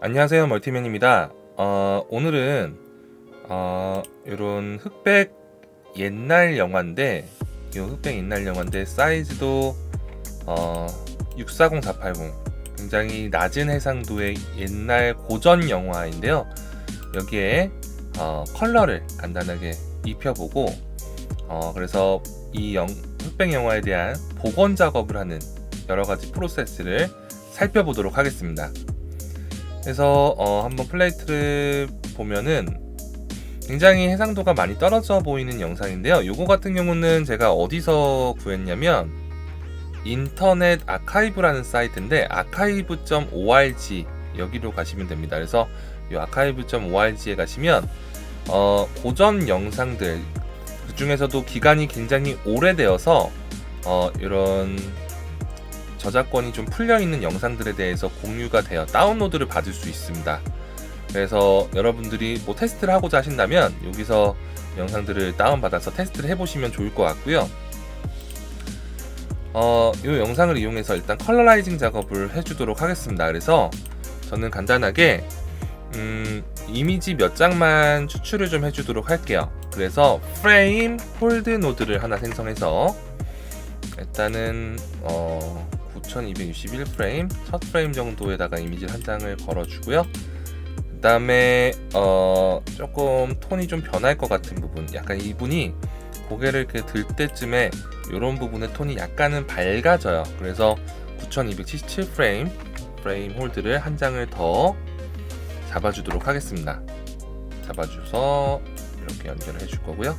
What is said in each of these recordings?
안녕하세요, 멀티맨입니다. 오늘은 이런 흑백 옛날 영화인데, 이 흑백 옛날 영화인데 사이즈도 640, 480, 굉장히 낮은 해상도의 옛날 고전 영화인데요. 여기에 컬러를 간단하게 입혀보고, 그래서 이 흑백 영화에 대한 복원 작업을 하는 여러 가지 프로세스를 살펴보도록 하겠습니다. 그래서 한번 플레이트를 보면은 굉장히 해상도가 많이 떨어져 보이는 영상인데요. 요거 같은 경우는 제가 어디서 구했냐면 인터넷 아카이브라는 사이트인데 archive.org 여기로 가시면 됩니다. 그래서 이 archive.org에 가시면 고전 영상들, 그 중에서도 기간이 굉장히 오래되어서 이런 저작권이 좀 풀려있는 영상들에 대해서 공유가 되어 다운로드를 받을 수 있습니다. 그래서 여러분들이 뭐 테스트를 하고자 하신다면 여기서 영상들을 다운받아서 테스트를 해보시면 좋을 것 같고요. 이 영상을 이용해서 일단 컬러라이징 작업을 해주도록 하겠습니다. 그래서 저는 간단하게 이미지 몇 장만 추출을 좀 해주도록 할게요. 그래서 프레임 홀드 노드를 하나 생성해서 일단은 9261프레임 첫 프레임 정도에다가 이미지를 한 장을 걸어주고요. 그 다음에 조금 톤이 좀 변할 것 같은 부분, 약간 이분이 고개를 이렇게 들 때쯤에 이런 부분의 톤이 약간은 밝아져요. 그래서 9277프레임 프레임 홀드를 한 장을 더 잡아주도록 하겠습니다. 잡아줘서 이렇게 연결을 해줄 거고요.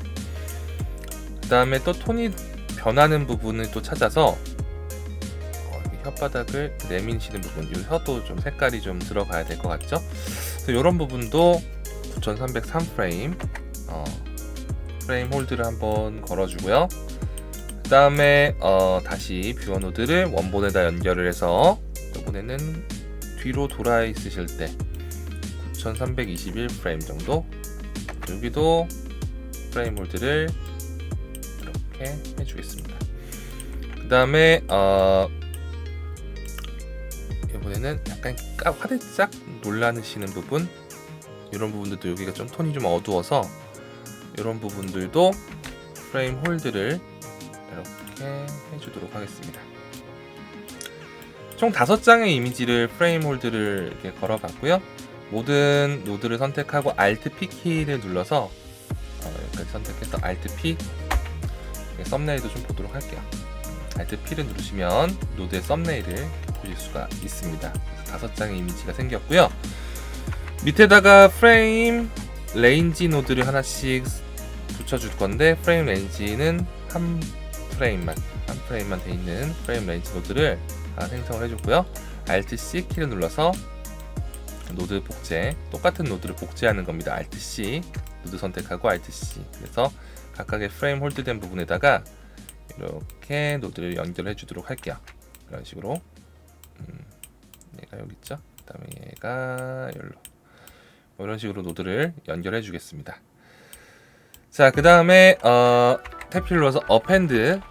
그 다음에 또 톤이 변하는 부분을 또 찾아서 혓바닥을 내미시는 부분, 이 혀도 좀 색깔이 좀 들어가야 될 것 같죠? 그래서 이런 부분도 9303프레임 프레임 홀드를 한번 걸어주고요. 그 다음에 다시 뷰어 노드를 원본에다 연결을 해서 이번에는 뒤로 돌아 있으실 때 9321프레임 정도, 여기도 프레임 홀드를 이렇게 해주겠습니다. 그 다음에 이번에는 약간 화들짝 놀라시는 부분, 이런 부분들도 여기가 좀 톤이 좀 어두워서 이런 부분들도 프레임 홀드를 이렇게 해주도록 하겠습니다. 총 5장의 이미지를 프레임 홀드를 이렇게 걸어봤고요. 모든 노드를 선택하고 Alt P 키를 눌러서 여기까지 선택해서 Alt P, 썸네일도 좀 보도록 할게요. Alt P를 누르시면 노드의 썸네일을 보실 수가 있습니다. 5장의 이미지가 생겼고요. 밑에다가 프레임 레인지 노드를 하나씩 붙여줄 건데, 프레임 레인지는 한 프레임만 돼 있는 프레임 레인지 노드를 생성을 해줬고요. Alt C 키를 눌러서 노드 복제, 똑같은 노드를 복제하는 겁니다. Alt C, 노드 선택하고 Alt C. 그래서 각각의 프레임 홀드된 부분에다가 이렇게 노드를 연결해 주도록 할게요. 이런 식으로 얘가 여기 있죠. 그 다음에 얘가 여기로, 이런 식으로 노드를 연결해 주겠습니다. 자, 그 다음에 탭키를 눌러서 append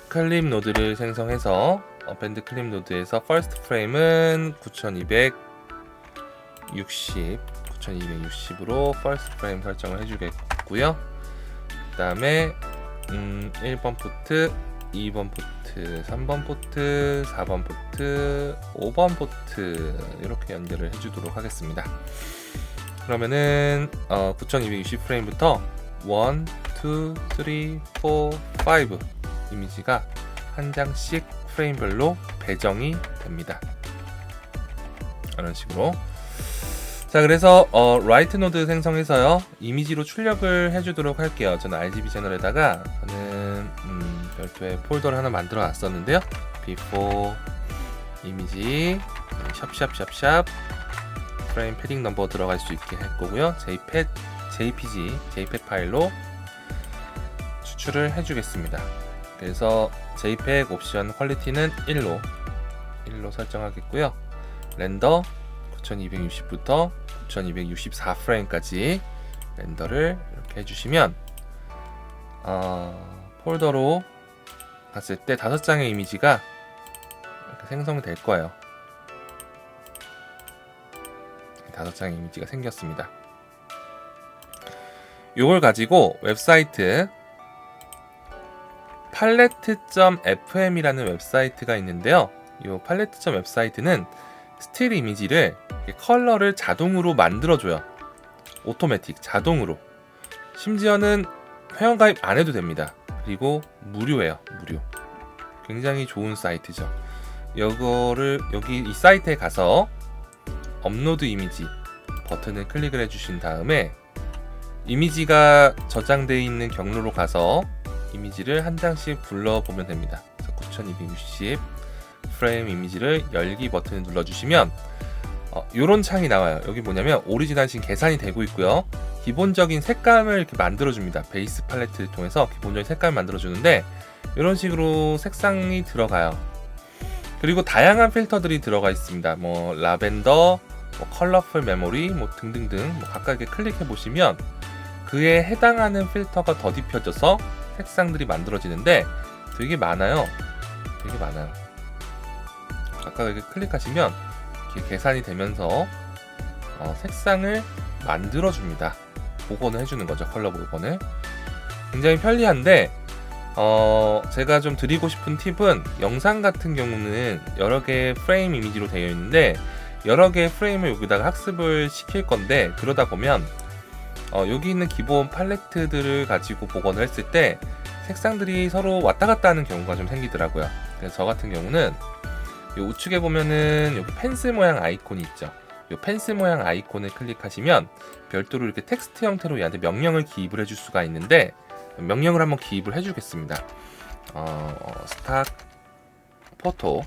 클립 노드를 생성해서 append 클립 노드에서 first 프레임은 9260으로 first 프레임 설정을 해주겠고요. 그 다음에 1번 포트, 2번 포트, 3번 포트, 4번 포트, 5번 포트 이렇게 연결을 해주도록 하겠습니다. 그러면은 9260프레임부터 1, 2, 3, 4, 5 이미지가 한 장씩 프레임별로 배정이 됩니다. 이런 식으로. 자, 그래서 라이트 노드 생성해서요 이미지로 출력을 해주도록 할게요. 저는 RGB 채널에다가 저는 별도의 폴더를 하나 만들어 놨었는데요. before 이미지 샵샵샵샵 프레임 패딩 넘버 들어갈 수 있게 할 거고요. JPG 파일로 추출을 해주겠습니다. 그래서 JPEG 옵션 퀄리티는 1로 설정하겠고요. 렌더 9260부터 9264프레임까지 렌더를 이렇게 해주시면 폴더로 갔을 때 5장의 이미지가 이렇게 생성이 될 거예요. 5장의 이미지가 생겼습니다. 요걸 가지고 웹사이트 palette.fm이라는 웹사이트가 있는데요. 이 palette.fm 웹사이트는 스틸 이미지를 컬러를 자동으로 만들어줘요. 오토매틱 자동으로. 심지어는 회원가입 안 해도 됩니다. 그리고 무료예요. 무료. 굉장히 좋은 사이트죠. 여기 이 사이트에 가서 업로드 이미지 버튼을 클릭을 해주신 다음에 이미지가 저장되어 있는 경로로 가서 이미지를 한 장씩 불러보면 됩니다. 그래서 9260 프레임 이미지를 열기 버튼을 눌러주시면 이런 창이 나와요. 여기 뭐냐면 오리지널 지금 계산이 되고 있고요. 기본적인 색감을 이렇게 만들어줍니다. 베이스 팔레트를 통해서 기본적인 색감을 만들어주는데 이런 식으로 색상이 들어가요. 그리고 다양한 필터들이 들어가 있습니다. 뭐 라벤더, 뭐 컬러풀 메모리, 뭐 등등등 각각 이렇게 클릭해 보시면 그에 해당하는 필터가 더딥혀져서 색상들이 만들어지는데 되게 많아요. 되게 많아요. 각각 이렇게 클릭하시면 이렇게 계산이 되면서 색상을 만들어줍니다. 복원을 해주는 거죠. 컬러 복원을. 굉장히 편리한데 제가 좀 드리고 싶은 팁은 영상 같은 경우는 여러 개의 프레임 이미지로 되어 있는데 여러 개의 프레임을 여기다가 학습을 시킬 건데 그러다 보면 여기 있는 기본 팔레트들을 가지고 복원을 했을 때 색상들이 서로 왔다 갔다 하는 경우가 좀 생기더라고요. 그래서 저 같은 경우는 이 우측에 보면은 여기 펜슬 모양 아이콘이 있죠. 이 펜슬 모양 아이콘을 클릭하시면 별도로 이렇게 텍스트 형태로 얘한테 명령을 기입을 해줄 수가 있는데 명령을 한번 기입을 해주겠습니다. 스탁 포토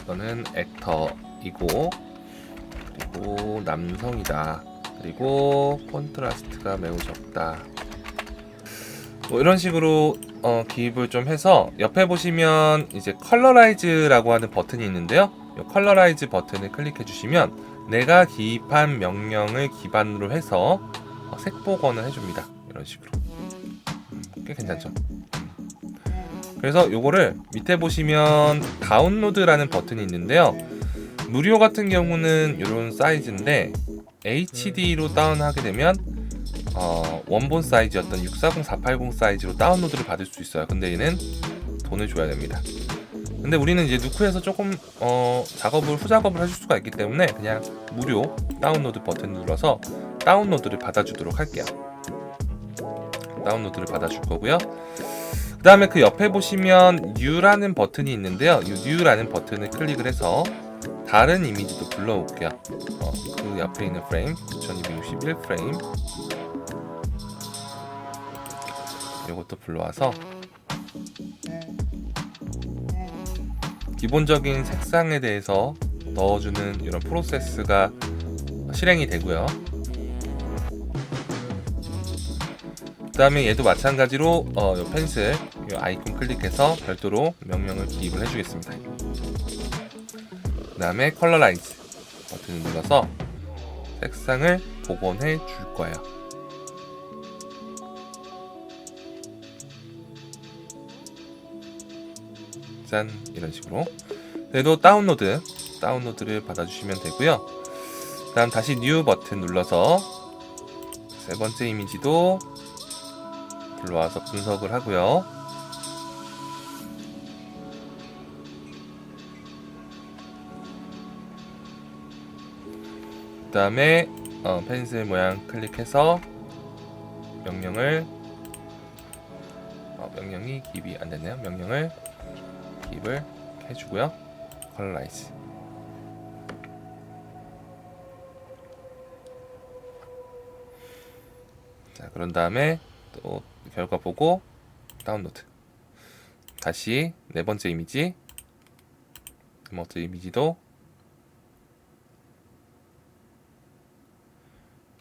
이거는 액터이고 그리고 남성이다. 그리고 콘트라스트가 매우 적다. 뭐 이런 식으로 기입을 좀 해서 옆에 보시면 이제 컬러라이즈라고 하는 버튼이 있는데요. 이 컬러라이즈 버튼을 클릭해 주시면 내가 기입한 명령을 기반으로 해서 색 복원을 해줍니다. 이런 식으로. 꽤 괜찮죠? 그래서 요거를 밑에 보시면 다운로드라는 버튼이 있는데요. 무료 같은 경우는 이런 사이즈인데 HD로 다운하게 되면 원본 사이즈였던 640, 480 사이즈로 다운로드를 받을 수 있어요. 근데 얘는 돈을 줘야 됩니다. 근데 우리는 이제 누크에서 조금 후작업을 해줄 수가 있기 때문에 그냥 무료 다운로드 버튼 눌러서 다운로드를 받아주도록 할게요. 다운로드를 받아줄 거고요. 그 다음에 그 옆에 보시면 New라는 버튼이 있는데요. 이 New라는 버튼을 클릭을 해서 다른 이미지도 불러올게요. 그 옆에 있는 프레임 9261 프레임 이것도 불러와서 기본적인 색상에 대해서 넣어주는 이런 프로세스가 실행이 되고요. 그 다음에 얘도 마찬가지로 요 펜슬 요 아이콘 클릭해서 별도로 명령을 기입을 해주겠습니다. 그 다음에 컬러라이즈 버튼을 눌러서 색상을 복원해 줄 거예요. 짠, 이런 식으로. 그래도 다운로드를 받아주시면 되고요. 그 다음 다시 뉴 버튼 눌러서 세 번째 이미지도 불러와서 분석을 하고요. 그 다음에 펜슬 모양 클릭해서 명령이 기입이 안되네요. 명령을 기입을 해주고요. 컬러라이즈. 자, 그런 다음에 또 결과 보고 다운로드. 다시 네 번째 이미지도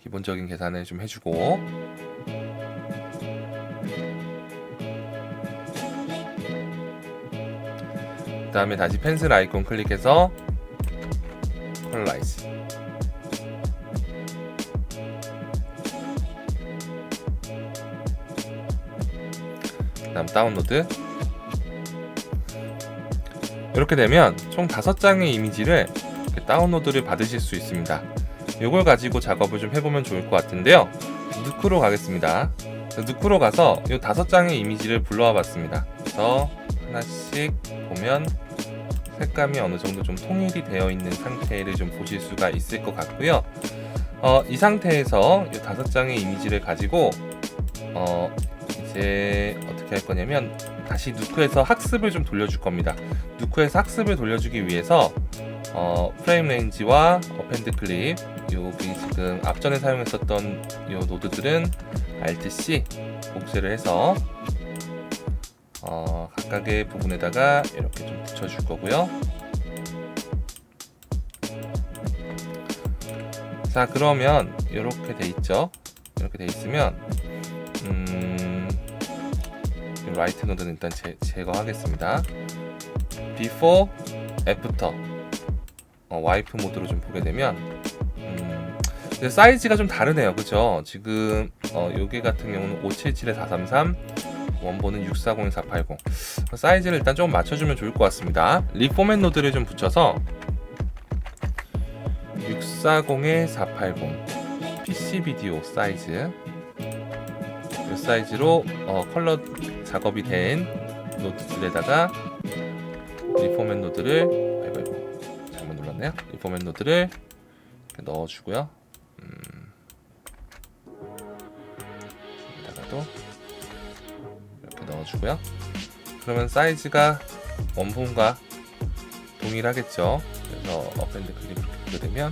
기본적인 계산을 좀 해주고 그 다음에 다시 펜슬 아이콘 클릭해서 컬러라이즈. 그 다음 다운로드. 이렇게 되면 총 5장의 이미지를 다운로드를 받으실 수 있습니다. 이걸 가지고 작업을 좀 해보면 좋을 것 같은데요. 누크로 가겠습니다. 누크로 가서 이 5장의 이미지를 불러와 봤습니다. 그래서 하나씩 보면 색감이 어느 정도 좀 통일이 되어 있는 상태를 좀 보실 수가 있을 것 같고요. 이 상태에서 이 5장의 이미지를 가지고 이제 어떻게 할 거냐면 다시 누크에서 학습을 좀 돌려줄 겁니다. 누크에서 학습을 돌려주기 위해서 프레임 레인지와 어펜드 클립, 여기 지금 앞전에 사용했었던 이 노드들은 Alt+C 복제를 해서 각각의 부분에다가 이렇게 좀 붙여줄 거고요. 자, 그러면 이렇게 돼 있죠. 이렇게 돼 있으면 라이트 노드는 일단 제거하겠습니다. before, after 와이프 모드로 좀 보게 되면 근데 사이즈가 좀 다르네요. 그죠? 지금 요게 같은 경우는 577에 433, 원본은 640에 480. 사이즈를 일단 조금 맞춰주면 좋을 것 같습니다. 리포맷 노드를 좀 붙여서 640에 480 PC 비디오 사이즈, 이 사이즈로 컬러 작업이 된 노드들에다가 리포맷 노드를 잘못 눌렀네요. 리포맷 노드를 이렇게 넣어주고요. 여기다가도 이렇게 넣어주고요. 그러면 사이즈가 원본과 동일하겠죠. 그래서 어펜드 클립 이렇게 보게 되면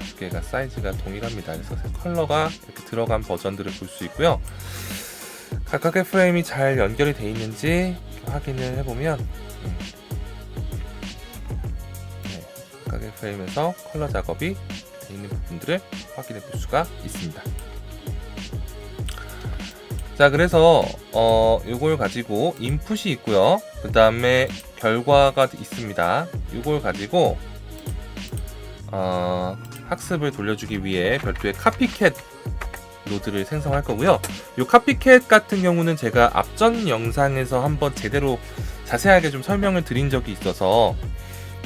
두 개가 사이즈가 동일합니다. 그래서 컬러가 이렇게 들어간 버전들을 볼 수 있고요. 각각의 프레임이 잘 연결이 되어 있는지 확인을 해보면 각각의 프레임에서 컬러 작업이 되어 있는 부분들을 확인해 볼 수가 있습니다. 자, 그래서 이걸 가지고 인풋이 있고요. 그 다음에 결과가 있습니다. 이걸 가지고 학습을 돌려주기 위해 별도의 카피캣 노드를 생성할 거고요. 이 카피캣 같은 경우는 제가 앞전 영상에서 한번 제대로 자세하게 좀 설명을 드린 적이 있어서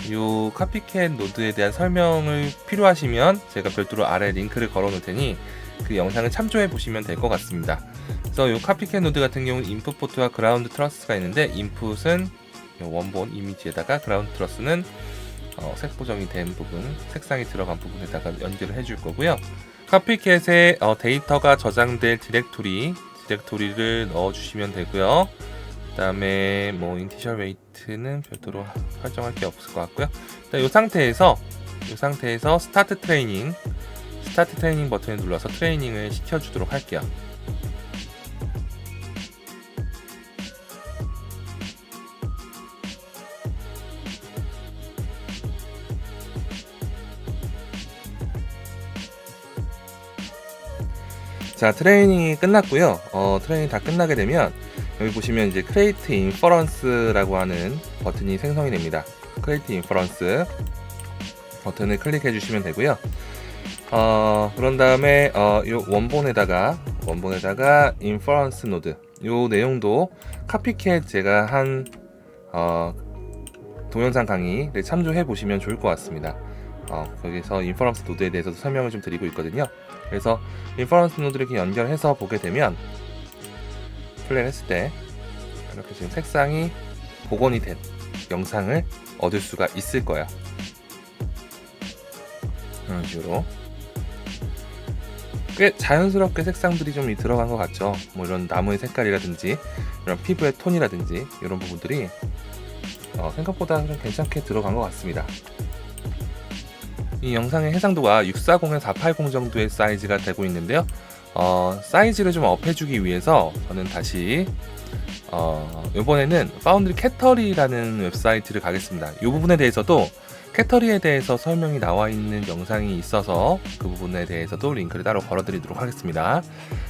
이 카피캣 노드에 대한 설명을 필요하시면 제가 별도로 아래 링크를 걸어 놓을 테니 그 영상을 참조해 보시면 될 것 같습니다. 그래서 이 카피캣 노드 같은 경우는 인풋 포트와 그라운드 트러스가 있는데, 인풋은 원본 이미지에다가 그라운드 트러스는 색 보정이 된 부분, 색상이 들어간 부분에다가 연결을 해줄 거고요. 카피캣에 데이터가 저장될 디렉토리를 넣어주시면 되고요. 그 다음에 뭐 인티셜 웨이트는 별도로 설정할 게 없을 것 같고요. 일단 이 상태에서 스타트 트레이닝 버튼을 눌러서 트레이닝을 시켜주도록 할게요. 자, 트레이닝이 끝났고요. 트레이닝 다 끝나게 되면 여기 보시면 이제 Create Inference라고 하는 버튼이 생성이 됩니다. Create Inference 버튼을 클릭해 주시면 되고요. 그런 다음에 요 원본에다가 Inference 노드, 요 내용도 카피캣 제가 한 동영상 강의를 참조해 보시면 좋을 것 같습니다. 거기서 인퍼런스 노드에 대해서도 설명을 좀 드리고 있거든요. 그래서 인퍼런스 노드를 이렇게 연결해서 보게 되면 플레이를 했을 때 이렇게 지금 색상이 복원이 된 영상을 얻을 수가 있을 거예요. 이런 식으로 꽤 자연스럽게 색상들이 좀 들어간 것 같죠. 뭐 이런 나무의 색깔이라든지 이런 피부의 톤이라든지 이런 부분들이 생각보다 좀 괜찮게 들어간 것 같습니다. 이 영상의 해상도가 640에 480 정도의 사이즈가 되고 있는데요. 사이즈를 좀 업해주기 위해서 저는 다시 이번에는 파운드리 캐터리라는 웹사이트를 가겠습니다. 이 부분에 대해서도 캐터리에 대해서 설명이 나와 있는 영상이 있어서 그 부분에 대해서도 링크를 따로 걸어드리도록 하겠습니다.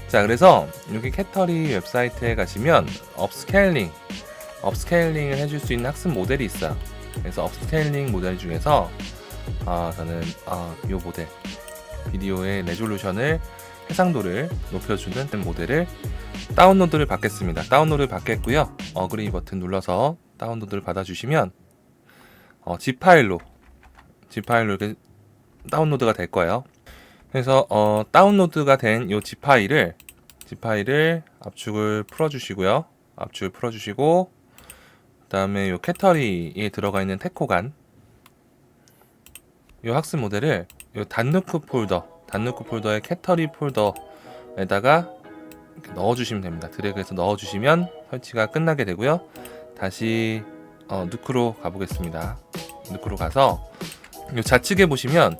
자, 그래서 여기 캐터리 웹사이트에 가시면 업스케일링을 해줄 수 있는 학습 모델이 있어요. 그래서 업스케일링 모델 중에서 저는 이 모델, 비디오의 레졸루션을, 해상도를 높여주는 모델을 다운로드를 받겠습니다. 다운로드를 받겠고요. 어그리 버튼 눌러서 다운로드를 받아주시면 zip 파일로 zip 파일로 이렇게 다운로드가 될 거예요. 그래서 다운로드가 된 이 zip 파일을 압축을 풀어주시고요. 압축을 풀어주시고 그다음에 이 캐터리에 들어가 있는 테코간 이 학습 모델을 이 단누크 폴더의 캐터리 폴더에다가 이렇게 넣어주시면 됩니다. 드래그해서 넣어주시면 설치가 끝나게 되고요. 다시 누크로 가보겠습니다. 누크로 가서 이 좌측에 보시면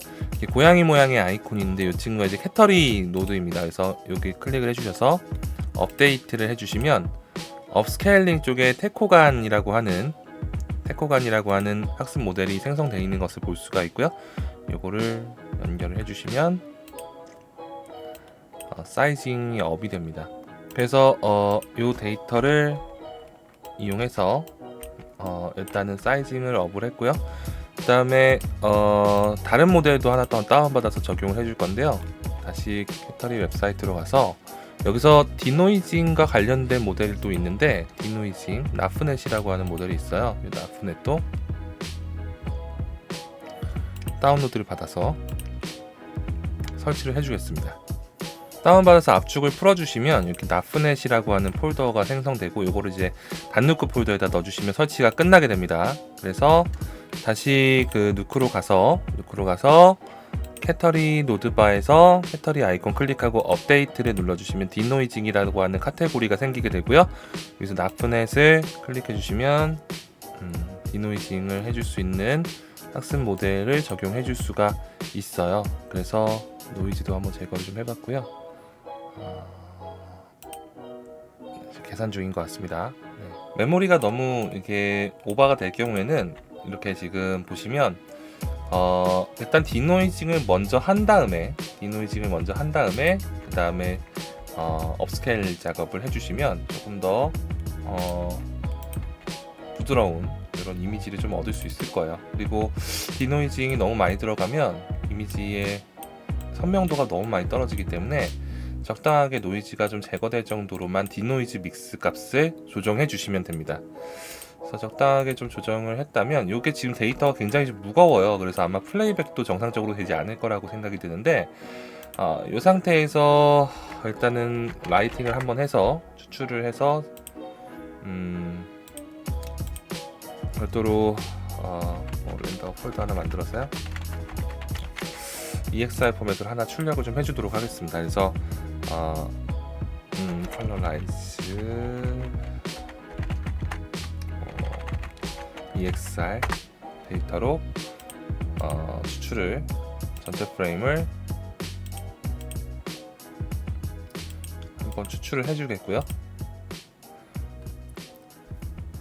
고양이 모양의 아이콘이 있는데 이 친구가 이제 캐터리 노드입니다. 그래서 여기 클릭을 해주셔서 업데이트를 해주시면 업스케일링 쪽에 테코간이라고 하는 학습 모델이 생성되어 있는 것을 볼 수가 있고요. 이거를 연결을 해주시면 사이징이 업이 됩니다. 그래서 이 데이터를 이용해서 일단은 사이징을 업을 했고요. 그 다음에 다른 모델도 하나 더 다운받아서 적용을 해줄 건데요. 다시 캐터리 웹사이트로 가서 여기서 디노이징과 관련된 모델도 있는데 디노이징, 나프넷이라고 하는 모델이 있어요. 이 나프넷도 다운로드를 받아서 설치를 해주겠습니다. 다운받아서 압축을 풀어주시면 이렇게 나프넷이라고 하는 폴더가 생성되고 요거를 이제 단누크 폴더에다 넣어주시면 설치가 끝나게 됩니다. 그래서 다시 그 누크로 가서 캐터리 노드바에서 캐터리 아이콘 클릭하고 업데이트를 눌러주시면 디노이징이라고 하는 카테고리가 생기게 되고요. 여기서 나프넷을 클릭해 주시면 디노이징을 해줄 수 있는 학습 모델을 적용해 줄 수가 있어요. 그래서 노이즈도 한번 제거를 좀 해봤고요. 계산 중인 것 같습니다. 네. 메모리가 너무 이렇게 오버가 될 경우에는 이렇게 지금 보시면 일단 디노이징을 먼저 한 다음에 그 다음에 업스케일 작업을 해주시면 조금 더 부드러운 이런 이미지를 좀 얻을 수 있을 거예요. 그리고 디노이징이 너무 많이 들어가면 이미지의 선명도가 너무 많이 떨어지기 때문에 적당하게 노이즈가 좀 제거될 정도로만 디노이즈 믹스 값을 조정해 주시면 됩니다. 그래서 적당하게 좀 조정을 했다면 이게 지금 데이터가 굉장히 좀 무거워요. 그래서 아마 플레이백도 정상적으로 되지 않을 거라고 생각이 드는데 이 상태에서 일단은 라이팅을 한번 해서 추출을 해서 별도로 렌더 폴더 하나 만들어서요. EXR 포맷으로 하나 출력을 좀 해주도록 하겠습니다. 그래서 컬러 라이즈 EXR 데이터로 추출을 전체 프레임을 한번 추출을 해주겠고요.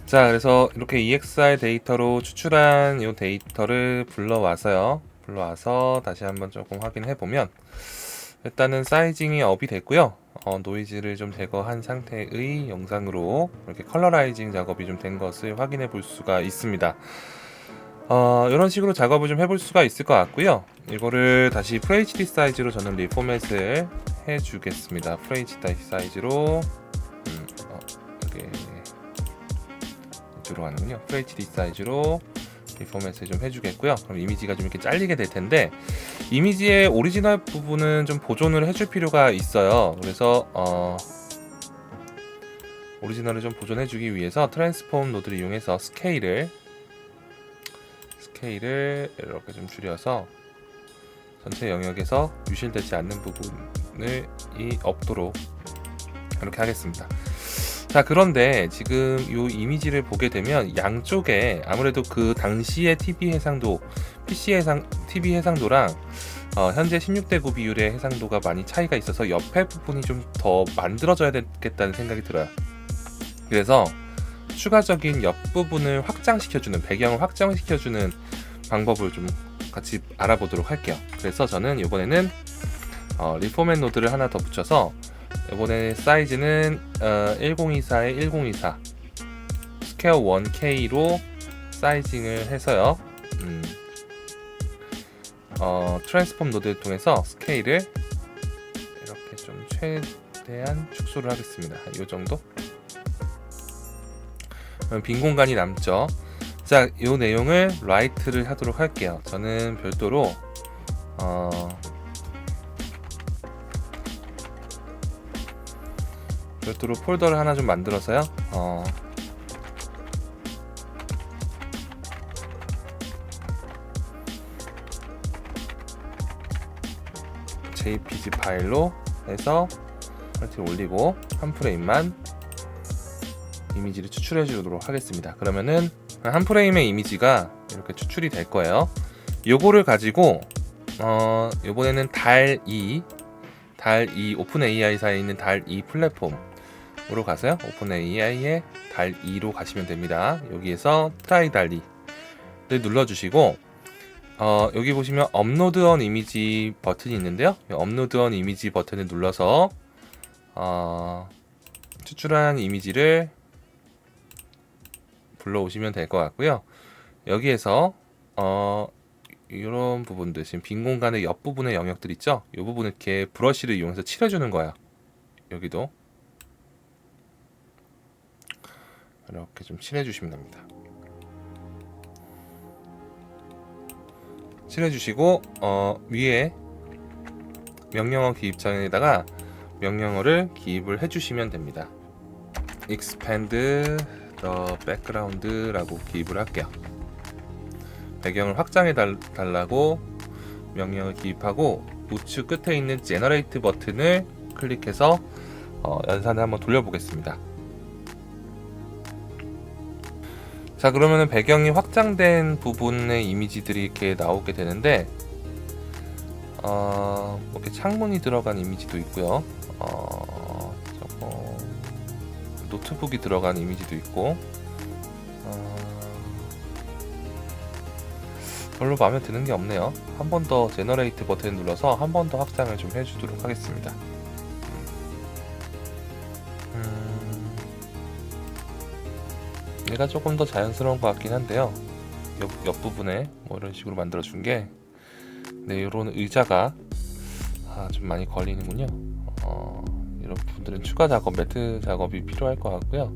자, 그래서 이렇게 EXR 데이터로 추출한 이 데이터를 불러와서 다시 한번 조금 확인해 보면 일단은 사이징이 업이 됐고요. 노이즈를 좀 제거한 상태의 영상으로 이렇게 컬러라이징 작업이 좀 된 것을 확인해 볼 수가 있습니다. 이런 식으로 작업을 좀 해볼 수가 있을 것 같고요. 이거를 다시 FHD 사이즈로 저는 리포맷을 해주겠습니다. FHD 사이즈로 이렇게 이쪽으로 가는군요. FHD 사이즈로 리포맷을 좀 해주겠고요. 그럼 이미지가 좀 이렇게 잘리게 될 텐데 이미지의 오리지널 부분은 좀 보존을 해줄 필요가 있어요. 그래서 오리지널을 좀 보존해주기 위해서 트랜스폼 노드를 이용해서 스케일을 이렇게 좀 줄여서 전체 영역에서 유실되지 않는 부분을 없도록 이렇게 하겠습니다. 자, 그런데 지금 이 이미지를 보게 되면 양쪽에 아무래도 그 당시의 TV 해상도랑 현재 16:9 비율의 해상도가 많이 차이가 있어서 옆에 부분이 좀 더 만들어져야 되겠다는 생각이 들어요. 그래서 추가적인 옆부분을 배경을 확장시켜주는 방법을 좀 같이 알아보도록 할게요. 그래서 저는 이번에는 리포맷 노드를 하나 더 붙여서 이번에 사이즈는 1024에 1024 스퀘어 1K로 사이징을 해서요. 트랜스폼 노드를 통해서 스케일을 이렇게 좀 최대한 축소를 하겠습니다. 이 정도. 빈 공간이 남죠. 자, 이 내용을 라이트를 하도록 할게요. 저는 별도로 폴더를 하나 좀 만들어서요. JPG 파일로 해서 설치를 올리고 한 프레임만 이미지를 추출해 주도록 하겠습니다. 그러면은 한 프레임의 이미지가 이렇게 추출이 될 거예요. 요거를 가지고 요번에는 달2 오픈 AI사에 있는 달2 플랫폼으로 가서요. 오픈 AI의 달2로 가시면 됩니다. 여기에서 트라이 달리를 눌러주시고 여기 보시면 업로드 언 이미지 버튼이 있는데요. 업로드 언 이미지 버튼을 눌러서 추출한 이미지를 불러오시면 될 것 같고요. 여기에서 이런 부분들, 지금 빈 공간의 옆부분의 영역들 있죠? 이 부분을 이렇게 브러쉬를 이용해서 칠해주는 거야. 여기도 이렇게 좀 칠해주시면 됩니다. 칠해주시고 위에 명령어 기입창에다가 명령어를 기입을 해주시면 됩니다. expand the background라고 기입을 할게요. 배경을 확장해 달라고 명령을 기입하고 우측 끝에 있는 제너레이트 버튼을 클릭해서 연산을 한번 돌려보겠습니다. 자, 그러면은 배경이 확장된 부분의 이미지들이 이렇게 나오게 되는데 이렇게 창문이 들어간 이미지도 있고요. 저거 노트북이 들어간 이미지도 있고 별로 마음에 드는 게 없네요. 한 번 더 제너레이트 버튼을 눌러서 한 번 더 확장을 좀 해주도록 하겠습니다. 얘가 조금 더 자연스러운 것 같긴 한데요. 옆부분에 뭐 이런 식으로 만들어준 게, 네, 이런 의자가 좀 많이 걸리는군요. 이런 부분들은 추가 작업, 매트 작업이 필요할 것 같고요.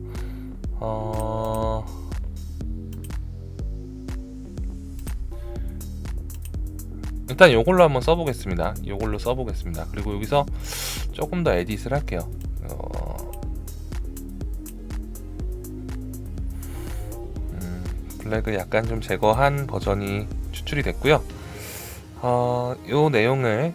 일단 이걸로 한번 써보겠습니다. 그리고 여기서 조금 더 에딧을 할게요. 블랙을 약간 좀 제거한 버전이 추출이 됐고요. 이 내용을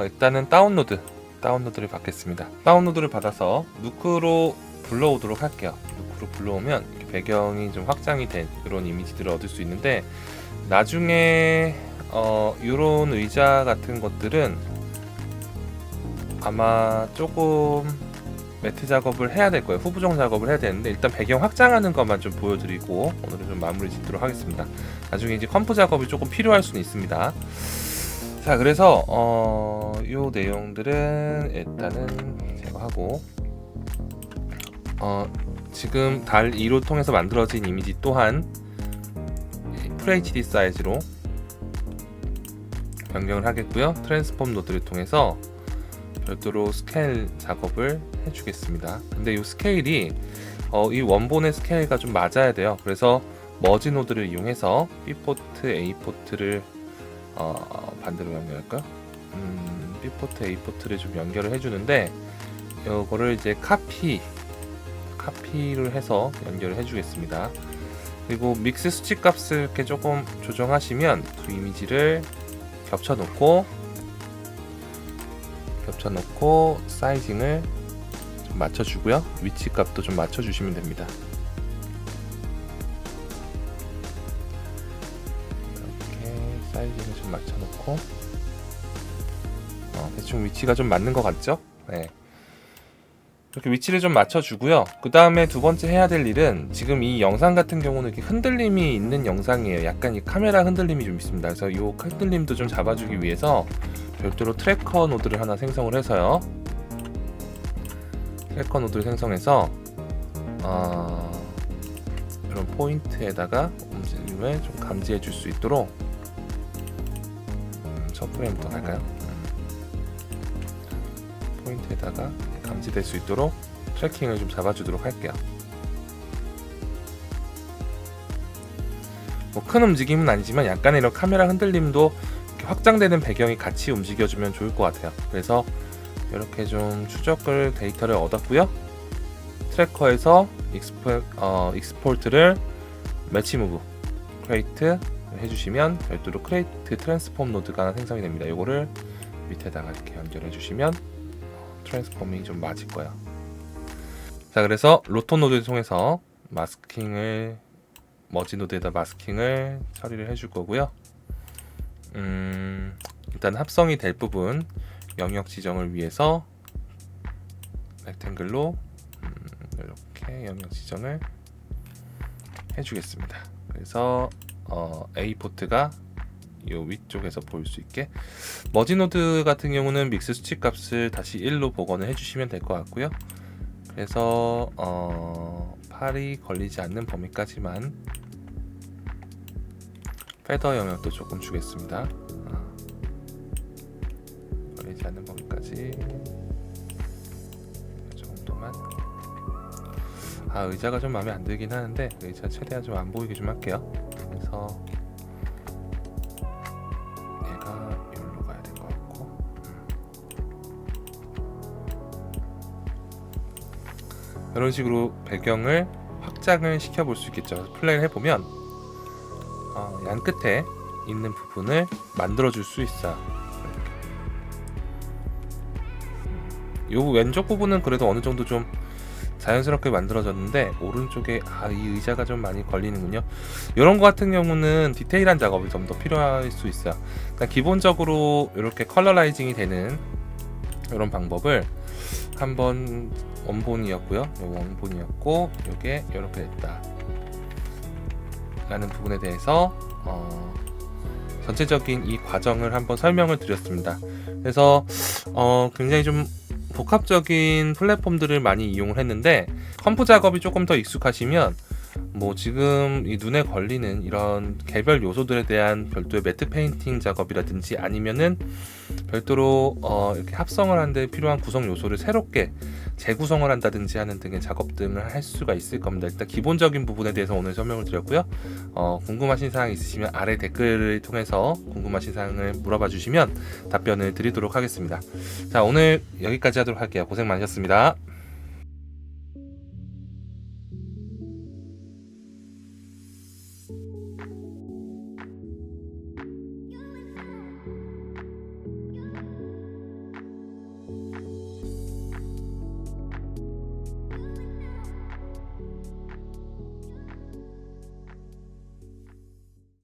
일단은 다운로드를 받겠습니다. 다운로드를 받아서 누크로 불러오도록 할게요. 누크로 불러오면 이렇게 배경이 좀 확장이 된 이런 이미지들을 얻을 수 있는데, 나중에 이런 의자 같은 것들은 아마 조금 매트 작업을 해야 될 거예요. 후보정 작업을 해야 되는데, 일단 배경 확장하는 것만 좀 보여드리고 오늘은 좀 마무리 짓도록 하겠습니다. 나중에 이제 컴프 작업이 조금 필요할 수는 있습니다. 자, 그래서 요 내용들은 일단은 제거하고 지금 달2로 통해서 만들어진 이미지 또한 FHD 사이즈로 변경을 하겠고요. 트랜스폼 노드를 통해서 별도로 스케일 작업을 해주겠습니다. 근데 이 스케일이 이 원본의 스케일과 좀 맞아야 돼요. 그래서 머지 노드를 이용해서 B포트, A포트를 반대로 연결할까요? B포트, A포트를 좀 연결을 해주는데, 이거를 이제 카피를 해서 연결을 해주겠습니다. 그리고 믹스 수치 값을 이렇게 조금 조정하시면 두 이미지를 겹쳐놓고 사이징을 좀 맞춰주고요. 위치 값도 좀 맞춰주시면 됩니다. 이렇게 사이징을 좀 맞춰놓고 대충 위치가 좀 맞는 것 같죠? 네. 이렇게 위치를 좀 맞춰주고요. 그 다음에 두 번째 해야 될 일은, 지금 이 영상 같은 경우는 이렇게 흔들림이 있는 영상이에요. 약간 이 카메라 흔들림이 좀 있습니다. 그래서 이 흔들림도 좀 잡아주기 위해서 별도로 트래커 노드를 하나 생성을 해서요. 트래커 노드를 생성해서 이런 포인트에다가 움직임을 좀 감지해 줄 수 있도록 첫 프레임부터 갈까요? 포인트에다가 감지될 수 있도록 트래킹을 좀 잡아주도록 할게요. 뭐 큰 움직임은 아니지만 약간의 이런 카메라 흔들림도 이렇게 확장되는 배경이 같이 움직여주면 좋을 것 같아요. 그래서 이렇게 좀 추적을 데이터를 얻었고요. 트래커에서 익스포트를 매치 무브 크레이트 해주시면 별도로 크레이트 트랜스폼 노드가 생성이 됩니다. 이거를 밑에다가 이렇게 연결해 주시면 트랜스포밍이 좀 맞을 거예요. 자, 그래서 로톤 노드를 통해서 마스킹을 머지 노드에다 마스킹을 처리를 해줄 거고요. 일단 합성이 될 부분 영역 지정을 위해서 렉탱글로 이렇게 영역 지정을 해주겠습니다. 그래서 A 포트가 이 위쪽에서 보일 수 있게, 머지 노드 같은 경우는 믹스 수치 값을 다시 1로 복원을 해주시면 될 것 같고요. 그래서 팔이 걸리지 않는 범위까지만 패더 영역도 조금 주겠습니다. 걸리지 않는 범위까지 이 정도만. 의자가 좀 마음에 안 들긴 하는데 의자 최대한 좀 안 보이게 좀 할게요. 그래서 얘가 여기로 가야 될 것 같고, 이런 식으로 배경을 확장을 시켜볼 수 있겠죠. 플레이를 해보면 양 끝에 있는 부분을 만들어줄 수 있어요. 요 왼쪽 부분은 그래도 어느 정도 좀 자연스럽게 만들어졌는데, 오른쪽에 이 의자가 좀 많이 걸리는군요. 이런 거 같은 경우는 디테일한 작업이 좀 더 필요할 수 있어요. 그러니까 기본적으로 이렇게 컬러라이징이 되는 이런 방법을 한번 원본이었고요. 요 원본이었고 요게 이렇게 됐다 라는 부분에 대해서 전체적인 이 과정을 한번 설명을 드렸습니다. 그래서 굉장히 좀 복합적인 플랫폼들을 많이 이용을 했는데, 컴프 작업이 조금 더 익숙하시면 뭐 지금 이 눈에 걸리는 이런 개별 요소들에 대한 별도의 매트 페인팅 작업이라든지, 아니면은 별도로 이렇게 합성을 하는데 필요한 구성 요소를 새롭게 재구성을 한다든지 하는 등의 작업 등을 할 수가 있을 겁니다. 일단 기본적인 부분에 대해서 오늘 설명을 드렸고요. 궁금하신 사항 있으시면 아래 댓글을 통해서 궁금하신 사항을 물어봐 주시면 답변을 드리도록 하겠습니다. 자, 오늘 여기까지 하도록 할게요. 고생 많으셨습니다.